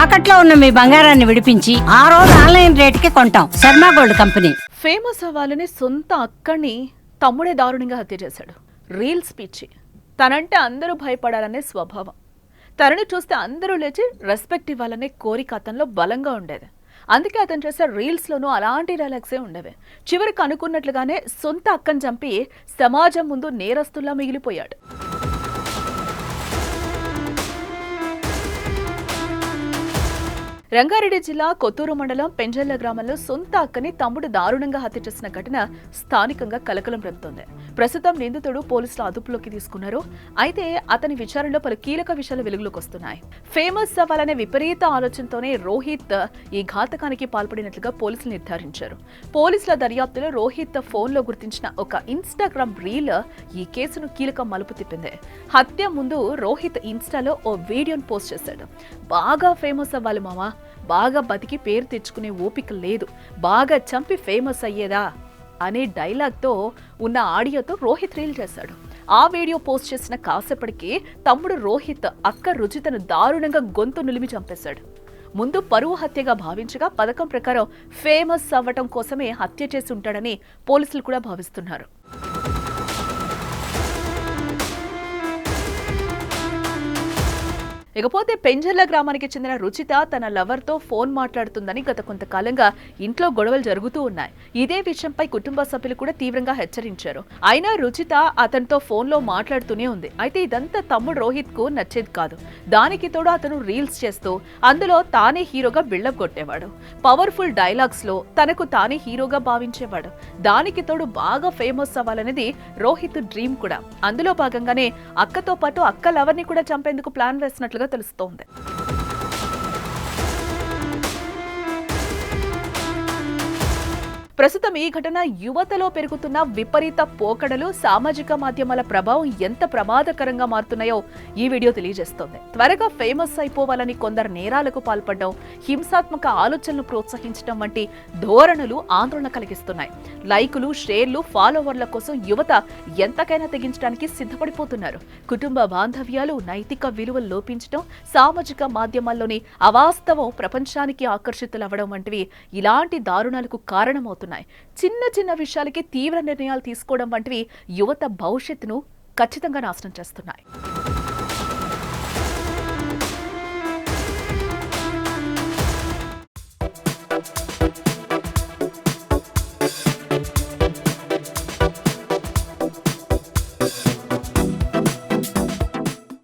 తాకట్లో ఉన్న మీ బంగారాన్ని విడిపించి ఆ రోజు ఆన్లైన్ రేటుకి కొంటాం. Sharma gold company. ఫేమస్ అవ్వాలని సొంత అక్కని తమ్ముడే దారుణంగా హత్య చేశాడు. రీల్స్ పిచ్చి. తనంటే అందరూ భయపడాలనే స్వభావం. తనని చూస్తే అందరూ లేచి రెస్పెక్ట్ ఇవ్వాలనే కోరిక అతనిలో బలంగా ఉండేది. అందుకే అతను చేసే రీల్స్లోనూ అలాంటి డైలాగ్సే ఉండేవి. చివరికి అనుకున్నట్లుగానే సొంత అక్కని చంపి సమాజం ముందు నేరస్తుల్లా మిగిలిపోయాడు. రంగారెడ్డి జిల్లా కొత్తూరు మండలం పెంజల్ల గ్రామంలో సొంత అక్కని తమ్ముడు దారుణంగా హత్య చేసిన ఘటన స్థానికంగా కలకలం రేపుతోంది. ప్రస్తుతం నిందితుడు పోలీసులు అదుపులోకి తీసుకున్నారు. అయితే అతని విచారణలో పలు కీలక విషయాలు వెలుగులోకి వస్తున్నాయి. ఫేమస్ అవ్వాలనే విపరీత ఆలోచనతోనే రోహిత్ ఈ ఘాతకానికి పాల్పడినట్లుగా పోలీసులు నిర్ధారించారు. పోలీసుల దర్యాప్తులో రోహిత్ ఫోన్లో గుర్తించిన ఒక ఇన్స్టాగ్రామ్ రీల్ ఈ కేసును కీలక మలుపు తిప్పింది. హత్య ముందు రోహిత్ ఇన్స్టాలో ఓ వీడియోను పోస్ట్ చేశాడు. బాగా ఫేమస్ అవ్వాలి మామా, బాగా బతికి పేరు తెచ్చుకునే ఓపిక లేదు, బాగా చంపి ఫేమస్ అయ్యేదా అనే డైలాగ్తో ఉన్న ఆడియోతో రోహిత్ రీల్ చేశాడు. ఆ వీడియో పోస్ట్ చేసిన కాసేపటికి తమ్ముడు రోహిత్ అక్క రుచితను దారుణంగా గొంతు నులిమి చంపేశాడు. ముందు పరువు హత్యగా భావించగా పథకం ప్రకారం ఫేమస్ అవ్వటం కోసమే హత్య చేసి ఉంటాడని పోలీసులు కూడా భావిస్తున్నారు. ఇకపోతే పెంజర్ల గ్రామానికి చెందిన రుచిత తన లవర్తో ఫోన్ మాట్లాడుతుందని గత కొంతకాలంగా ఇంట్లో గొడవలు జరుగుతూ ఉన్నాయి. ఇదే విషయంపై కుటుంబ సభ్యులు కూడా తీవ్రంగా హెచ్చరించారు. అయినా రుచిత అతనితో ఫోన్లో మాట్లాడుతూనే ఉంది. అయితే ఇదంతా తమ్ముడు రోహిత్ కు నచ్చేది కాదు. దానికి తోడు అతను రీల్స్ చేస్తూ అందులో తానే హీరోగా బిల్డప్ కొట్టేవాడు. పవర్ఫుల్ డైలాగ్స్ లో తనకు తానే హీరోగా భావించేవాడు. దానికి తోడు బాగా ఫేమస్ అవ్వాలనేది రోహిత్ డ్రీమ్ కూడా. అందులో భాగంగానే అక్కతో పాటు అక్క లవర్ని కూడా చంపేందుకు ప్లాన్ వేసినట్లుగా తెలుస్తోంది. ప్రస్తుతం ఈ ఘటన యువతలో పెరుగుతున్న విపరీత పోకడలు, సామాజిక మాధ్యమాల ప్రభావం ఎంత ప్రమాదకరంగా మారుతున్నాయో ఈ వీడియో తెలియజేస్తోంది. త్వరగా ఫేమస్ అయిపోవాలని కొందరు నేరాలకు పాల్పడడం, హింసాత్మక ఆలోచనలు ప్రోత్సహించడం వంటి ధోరణులు ఆందోళన కలిగిస్తున్నాయి. లైకులు, షేర్లు, ఫాలోవర్ల కోసం యువత ఎంతకైనా తెగించడానికి సిద్ధపడిపోతున్నారు. కుటుంబ బాంధవ్యాలు, నైతిక విలువలు లోపించడం, సామాజిక మాధ్యమాల్లోని అవాస్తవం ప్రపంచానికి ఆకర్షితులవ్వడం వంటివి ఇలాంటి దారుణాలకు కారణమవుతున్నాయి. చిన్న చిన్న విషయాలకి తీవ్ర నిర్ణయాలు తీసుకోవడం వంటివి యువత భవిష్యత్తును ఖచ్చితంగా నాశనం చేస్తున్నాయి.